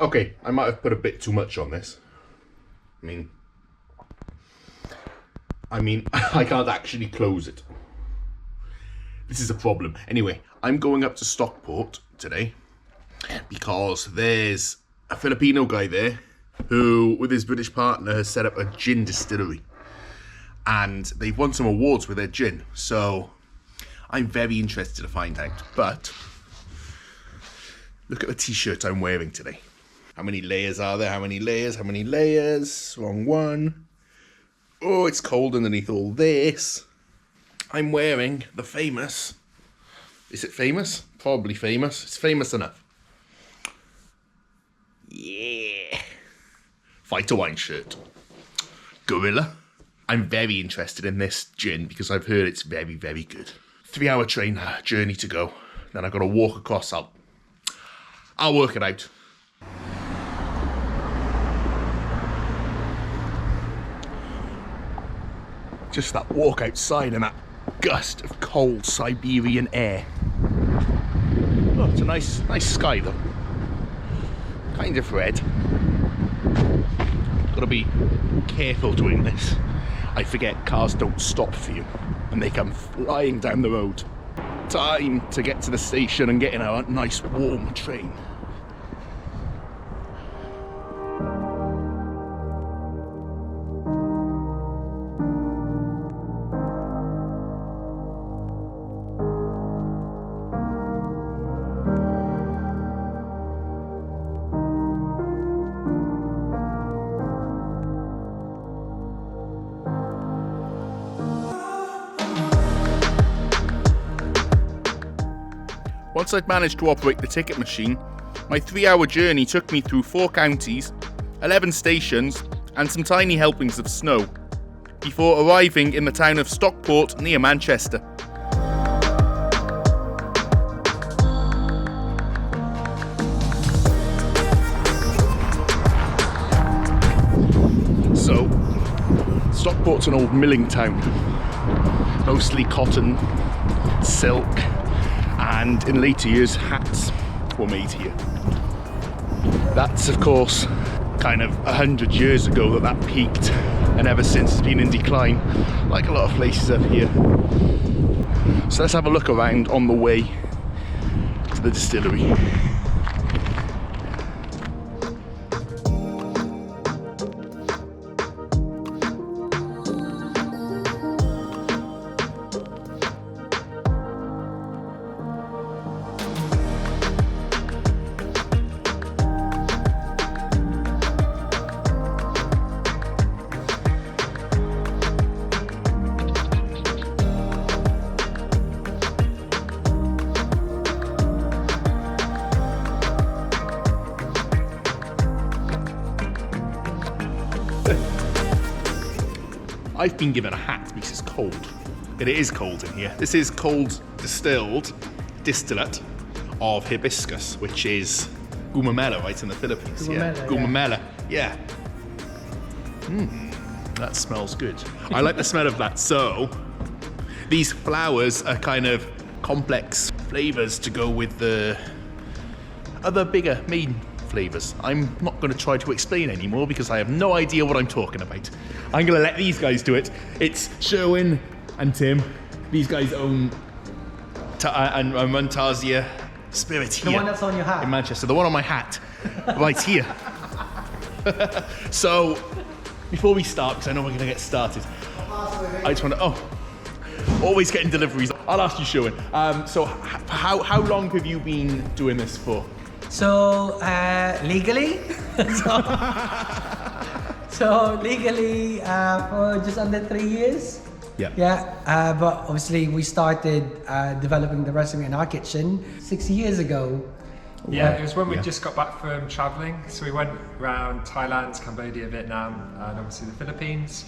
Okay, I might have put a bit too much on this. I mean, I can't actually close it. This is a problem. Anyway, I'm going up to Stockport today because there's a Filipino guy there who, with his British partner, has set up a gin distillery. And they've won some awards with their gin. So I'm very interested to find out. But look at the t-shirt I'm wearing today. How many layers are there? How many layers? How many layers? Wrong one. Oh, it's cold underneath all this. I'm wearing the famous... Is it famous? Probably famous. It's famous enough. Yeah. Fighter wine shirt. Gorilla. I'm very interested in this gin because I've heard it's very, very good. 3-hour train journey to go. Then I've got to walk across. I'll work it out. Just that walk outside and that gust of cold Siberian air. Oh, it's a nice sky though. Kind of red. Gotta be careful doing this. I forget cars don't stop for you and they come flying down the road. Time to get to the station and get in a nice warm train. Once I'd managed to operate the ticket machine, my 3-hour journey took me through 4 counties, 11 stations, and some tiny helpings of snow, before arriving in the town of Stockport near Manchester. So, Stockport's an old milling town, mostly cotton, silk, and in later years hats were made here. That's of course kind of 100 years ago that peaked, and ever since it's been in decline, like a lot of places up here. So let's have a look around on the way to the distillery. I've been given a hat because it's cold. It is cold in here. This is cold distilled distillate of hibiscus, which is Kumander, right, in the Philippines. Kumander, yeah. That smells good. I like the smell of that. So these flowers are kind of complex flavors to go with the other bigger main flavors. I'm not going to try to explain anymore because I have no idea what I'm talking about. I'm going to let these guys do it. It's Sherwin and Tim. These guys own and run Tarsier Spirit here. The one that's on your hat. In Manchester. The one on my hat. Right here. So, before we start, because I know we're going to get started, I just want to... always getting deliveries. I'll ask you, Sherwin. So, how long have you been doing this for? So, legally? So legally for just under 3 years. Yeah. Yeah, but obviously we started developing the recipe in our kitchen 6 years ago. Yeah, it was when we just got back from travelling. So we went around Thailand, Cambodia, Vietnam, and obviously the Philippines.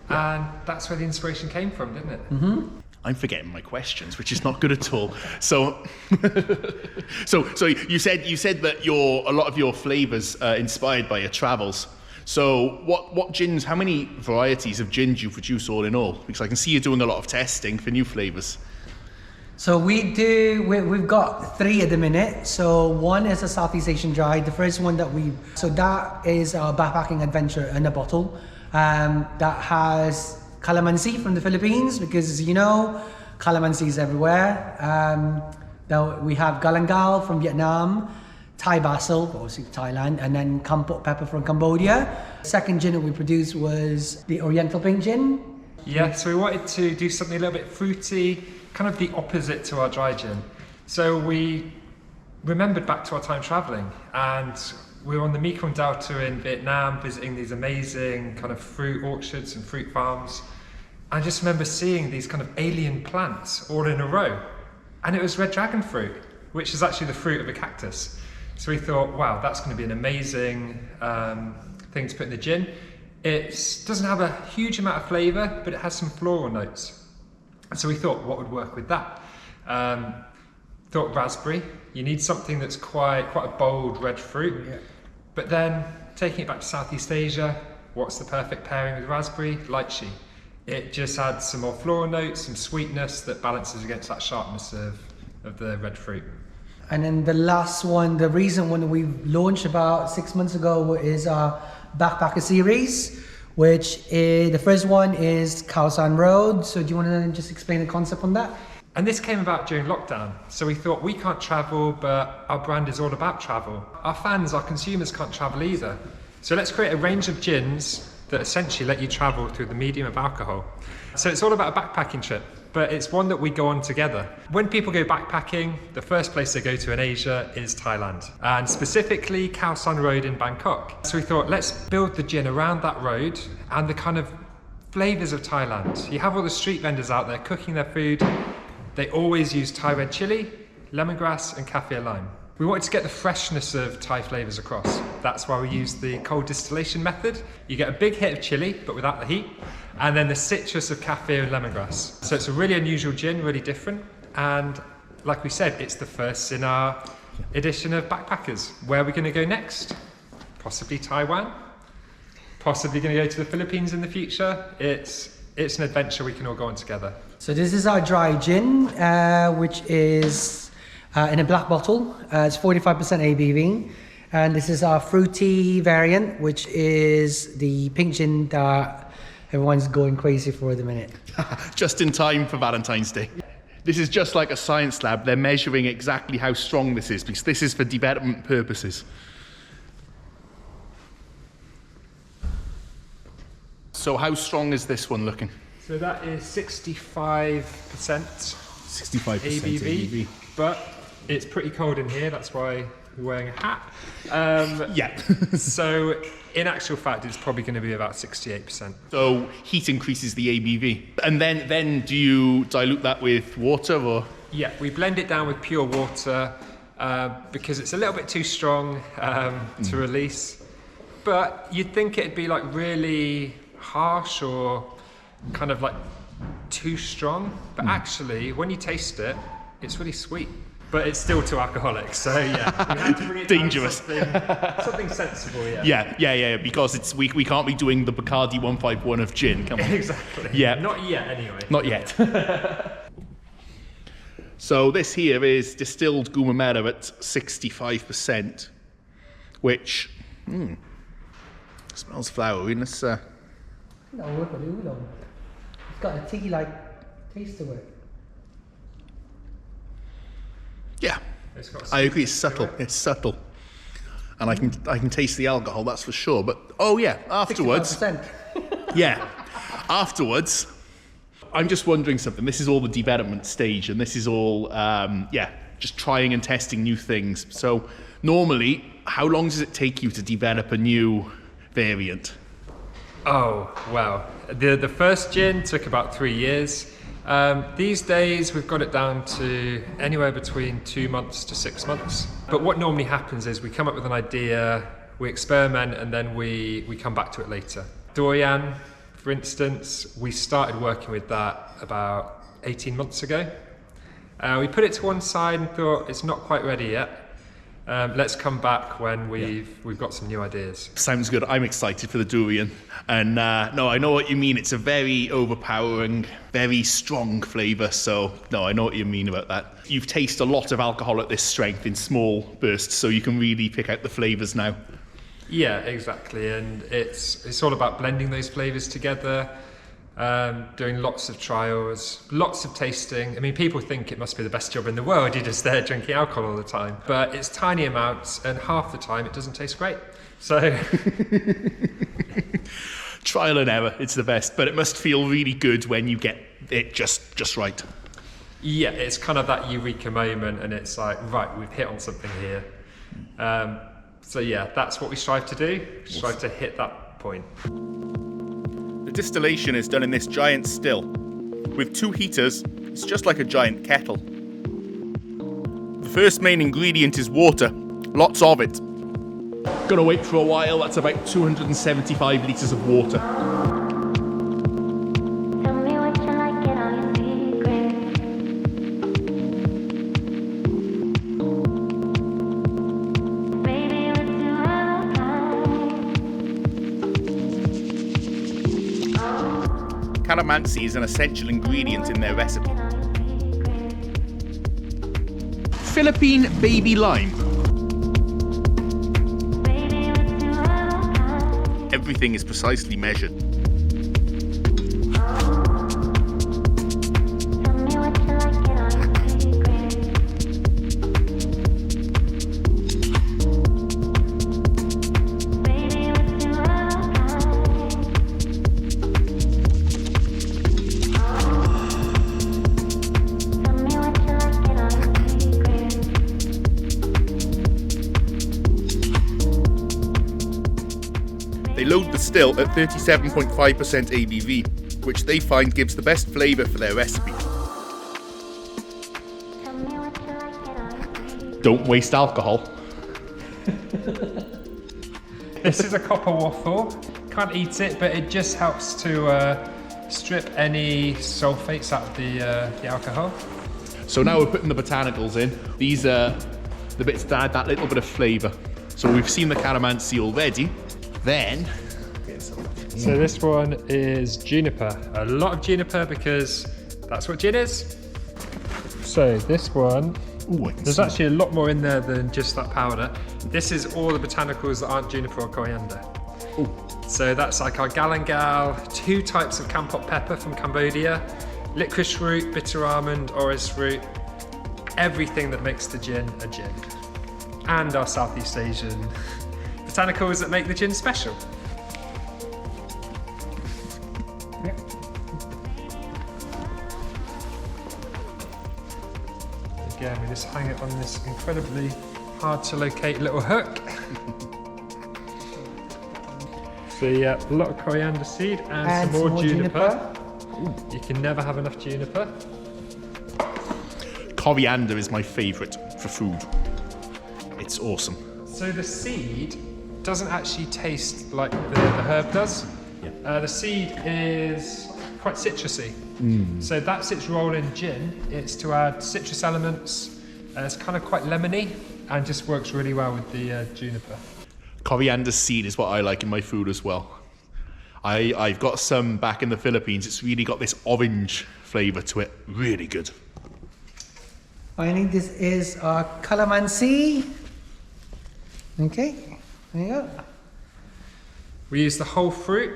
And that's where the inspiration came from, didn't it? Mm-hmm. I'm forgetting my questions, which is not good at all. So, so you said that a lot of your flavors inspired by your travels. So what gins, how many varieties of gin do you produce all in all? Because I can see you're doing a lot of testing for new flavors. So we've got 3 at the minute. So one is a Southeast Asian dry. The first one so that is our backpacking adventure in a bottle. That has calamansi from the Philippines, because as you know, calamansi is everywhere. Now we have galangal from Vietnam, Thai basil, obviously Thailand, and then kampot pepper from Cambodia. Second gin that we produced was the Oriental Pink Gin. Yeah, so we wanted to do something a little bit fruity, kind of the opposite to our dry gin. So we remembered back to our time travelling, and we were on the Mekong Delta in Vietnam visiting these amazing kind of fruit orchards and fruit farms. I just remember seeing these kind of alien plants all in a row, and it was red dragon fruit, which is actually the fruit of a cactus. So we thought, wow, that's going to be an amazing thing to put in the gin. It doesn't have a huge amount of flavour, but it has some floral notes. So we thought, what would work with that? Thought raspberry. You need something that's quite a bold red fruit. Yeah. But then taking it back to Southeast Asia, what's the perfect pairing with raspberry? Lychee. It just adds some more floral notes, some sweetness that balances against that sharpness of the red fruit. And then the last one, the recent one we launched about 6 months ago, is our Backpacker series, which the first one is Khao San Road. So do you want to just explain the concept on that? And this came about during lockdown. So we thought, we can't travel, but our brand is all about travel. Our fans, our consumers can't travel either. So let's create a range of gins that essentially let you travel through the medium of alcohol. So it's all about a backpacking trip, but it's one that we go on together. When people go backpacking, the first place they go to in Asia is Thailand, and specifically Khao San Road in Bangkok. So we thought, let's build the gin around that road and the kind of flavours of Thailand. You have all the street vendors out there cooking their food. They always use Thai red chilli, lemongrass and kaffir lime. We wanted to get the freshness of Thai flavours across. That's why we used the cold distillation method. You get a big hit of chilli, but without the heat, and then the citrus of kaffir and lemongrass. So it's a really unusual gin, really different, and like we said, it's the first in our edition of Backpackers. Where are we going to go next? Possibly Taiwan, possibly going to go to the Philippines in the future. It's an adventure we can all go on together. So this is our dry gin, which is in a black bottle. It's 45% ABV. And this is our fruity variant, which is the pink gin that everyone's going crazy for at the minute. Just in time for Valentine's Day. This is just like a science lab. They're measuring exactly how strong this is, because this is for development purposes. So how strong is this one looking? So that is 65% 65% ABV, but it's pretty cold in here, that's why we're wearing a hat. Yeah. So in actual fact, it's probably going to be about 68%. So heat increases the ABV. And then do you dilute that with water or? Yeah, we blend it down with pure water because it's a little bit too strong to release. But you'd think it'd be like really harsh or kind of like too strong, but actually when you taste it, it's really sweet, but it's still too alcoholic. So yeah, we had to bring it dangerous. Something sensible. Yeah, because we can't be doing the Bacardi 151 of gin, can we? Exactly. Yeah, not yet anyway. Not yet. So this here is distilled Kumander at 65%, which smells flowery. Let's It's got a tiggy-like taste to it. Yeah, I agree. It's subtle. It's subtle, and I can taste the alcohol. That's for sure. But afterwards, 65%. afterwards, I'm just wondering something. This is all the development stage, and this is all just trying and testing new things. So normally, how long does it take you to develop a new variant? Oh, wow. The first gin took about 3 years. These days, we've got it down to anywhere between 2 months to 6 months. But what normally happens is we come up with an idea, we experiment, and then we come back to it later. Dorian, for instance, we started working with that about 18 months ago. We put it to one side and thought it's not quite ready yet. Let's come back when we've got some new ideas. Sounds good. I'm excited for the durian. And no, I know what you mean. It's a very overpowering, very strong flavour. So no, I know what you mean about that. You've tasted a lot of alcohol at this strength in small bursts, so you can really pick out the flavours now. Yeah, exactly. And it's all about blending those flavours together. Doing lots of trials, lots of tasting. I mean, people think it must be the best job in the world. You're just there drinking alcohol all the time. But it's tiny amounts, and half the time it doesn't taste great. So trial and error, it's the best. But it must feel really good when you get it just right. Yeah, it's kind of that eureka moment, and it's like, right, we've hit on something here. So yeah, that's what we strive to do. We strive to hit that point. The distillation is done in this giant still. With 2 heaters, it's just like a giant kettle. The first main ingredient is water, lots of it. Gonna wait for a while, that's about 275 litres of water. Calamansi is an essential ingredient in their recipe. Philippine baby lime. Everything is precisely measured. They load the still at 37.5% ABV, which they find gives the best flavour for their recipe. Don't waste alcohol. This is a copper waffle. Can't eat it, but it just helps to strip any sulfates out of the alcohol. So now we're putting the botanicals in. These are the bits that add that little bit of flavour. So we've seen the calamansi already. Then, so this one is juniper. A lot of juniper because that's what gin is. So this one, there's actually a lot more in there than just that powder. This is all the botanicals that aren't juniper or coriander. Ooh. So that's like our galangal, 2 types of kampot pepper from Cambodia, licorice root, bitter almond, orris root, everything that makes the gin a gin. And our Southeast Asian botanicals that make the gin special. Again, we just hang it on this incredibly hard to locate little hook. So yeah, a lot of coriander seed and some more juniper. You can never have enough juniper. Coriander is my favourite for food. It's awesome. So the seed doesn't actually taste like the herb does. Yeah. The seed is quite citrusy. So that's its role in gin. It's to add citrus elements. It's kind of quite lemony and just works really well with the juniper. Coriander seed is what I like in my food as well. I've got some back in the Philippines. It's really got this orange flavour to it. Really good. Finally, this is calamansi. Okay, there you go. We use the whole fruit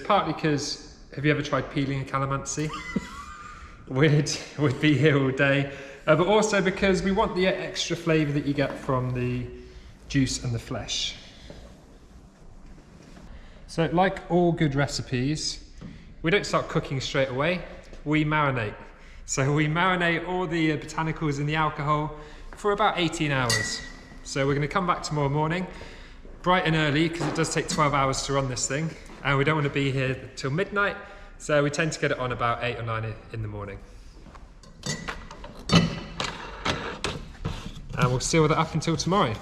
partly because have you ever tried peeling a calamansi? We'd be here all day. But also because we want the extra flavour that you get from the juice and the flesh. So like all good recipes, we don't start cooking straight away, we marinate. So we marinate all the botanicals in the alcohol for about 18 hours. So we're going to come back tomorrow morning, bright and early, because it does take 12 hours to run this thing, and we don't want to be here till midnight, so we tend to get it on about 8 or 9 in the morning. And we'll seal that up until tomorrow.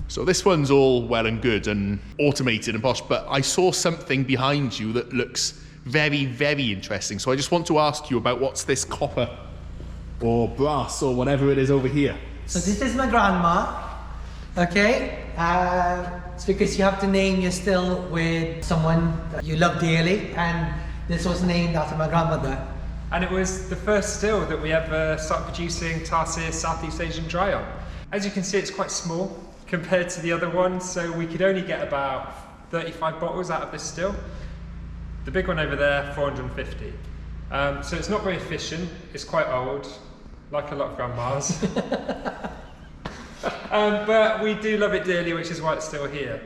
So this one's all well and good and automated and posh, but I saw something behind you that looks very, very interesting. So I just want to ask you about what's this copper or brass or whatever it is over here. So this is my grandma, okay? It's because you have to name your still with someone that you love dearly, and this was named after my grandmother. And it was the first still that we ever started producing Tarsier Southeast Asian dry on. As you can see, it's quite small compared to the other ones, so we could only get about 35 bottles out of this still. The big one over there, 450. So it's not very efficient, it's quite old, like a lot of grandmas. But we do love it dearly, which is why it's still here.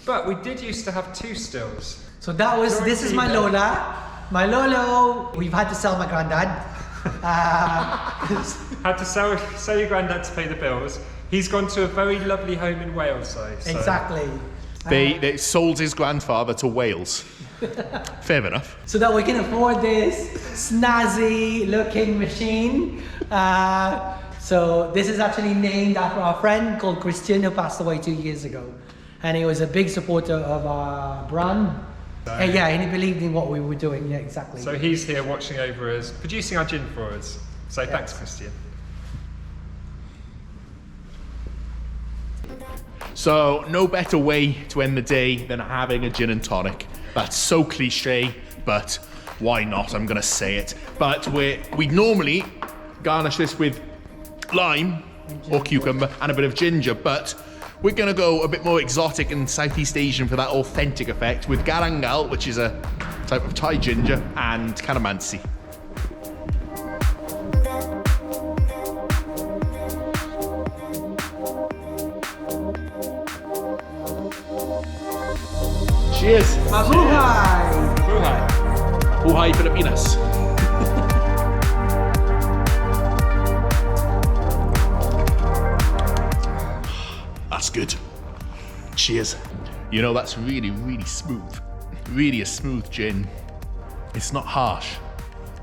But we did used to have 2 stills. So this is my Lola. My Lolo, we've had to sell my granddad. Had to sell your granddad to pay the bills. He's gone to a very lovely home in Wales, though. So. Exactly. They sold his grandfather to Wales. Fair enough. So that we can afford this snazzy looking machine. So this is actually named after our friend called Christian, who passed away 2 years ago. And he was a big supporter of our brand. Yeah, and he believed in what we were doing. Yeah, exactly. So he's here watching over us, producing our gin for us. So thanks, Christian. So no better way to end the day than having a gin and tonic. That's so cliche, but why not? I'm gonna say it. But we normally garnish this with lime or cucumber and a bit of ginger, but we're gonna go a bit more exotic and Southeast Asian for that authentic effect with garangal, which is a type of Thai ginger, and calamansi. Cheers! Mabuhay! Buhay! Buhay Filipinos! That's good. Cheers. You know, that's really, really smooth. Really a smooth gin. It's not harsh.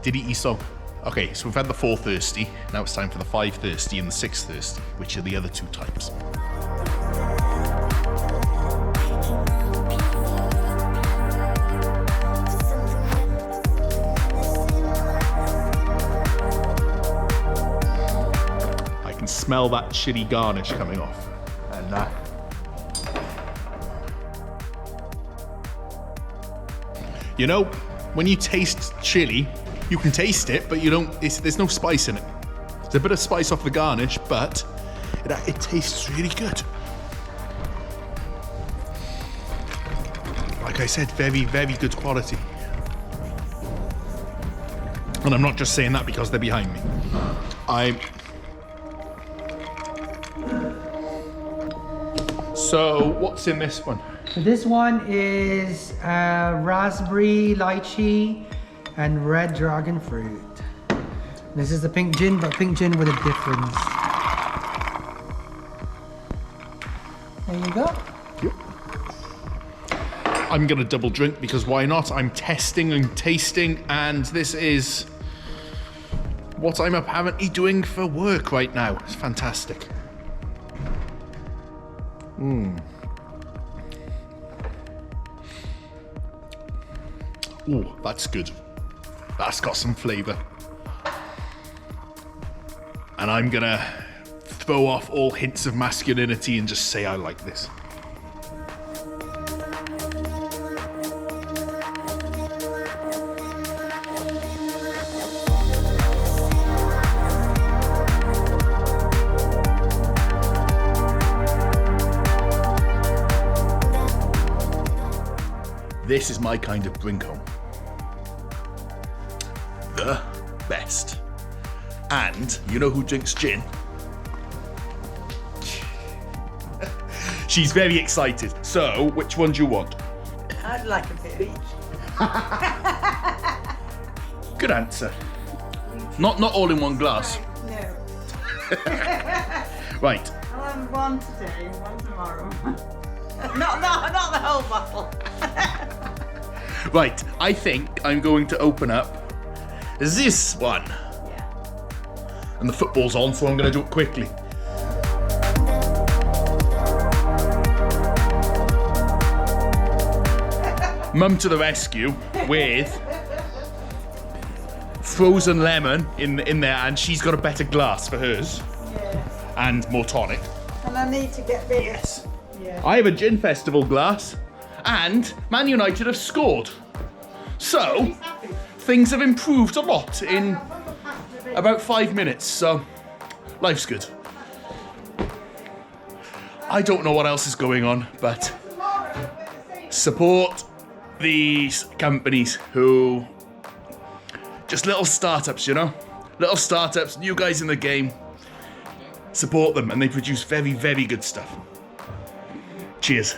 Did it so? Okay, so we've had the 4 thirsty. Now it's time for the 5 thirsty and the 6 thirsty, which are the other 2 types. I can smell that chili garnish coming off. And you know, when you taste chili, you can taste it, but you don't. There's no spice in it. There's a bit of spice off the garnish, but it tastes really good. Like I said, very, very good quality. And I'm not just saying that because they're behind me. So, what's in this one? So this one is raspberry, lychee, and red dragon fruit. This is the pink gin, but pink gin with a difference. There you go. Yep. I'm gonna double drink because why not? I'm testing and tasting, and this is what I'm apparently doing for work right now. It's fantastic. Oh, that's good. That's got some flavour. And I'm gonna throw off all hints of masculinity and just say I like this. This is my kind of drink home. The best. And you know who drinks gin? She's very excited. So, which one do you want? I'd like a bit of each. Good answer. Not all in one glass. No. Right. I'll have one today, one tomorrow. not the whole bottle. Right. I think I'm going to open up this one. Yeah. And the football's on, so I'm going to do it quickly. Mum to the rescue with frozen lemon in there, and she's got a better glass for hers Yeah. and more tonic. And I need to get bigger. Yes. Yeah. I have a Gin Festival glass, and Man United have scored. So, things have improved a lot in about 5 minutes, so life's good. I don't know what else is going on, but support these companies who, just little startups, you know? Little startups, new guys in the game. Support them, and they produce very, very good stuff. Cheers.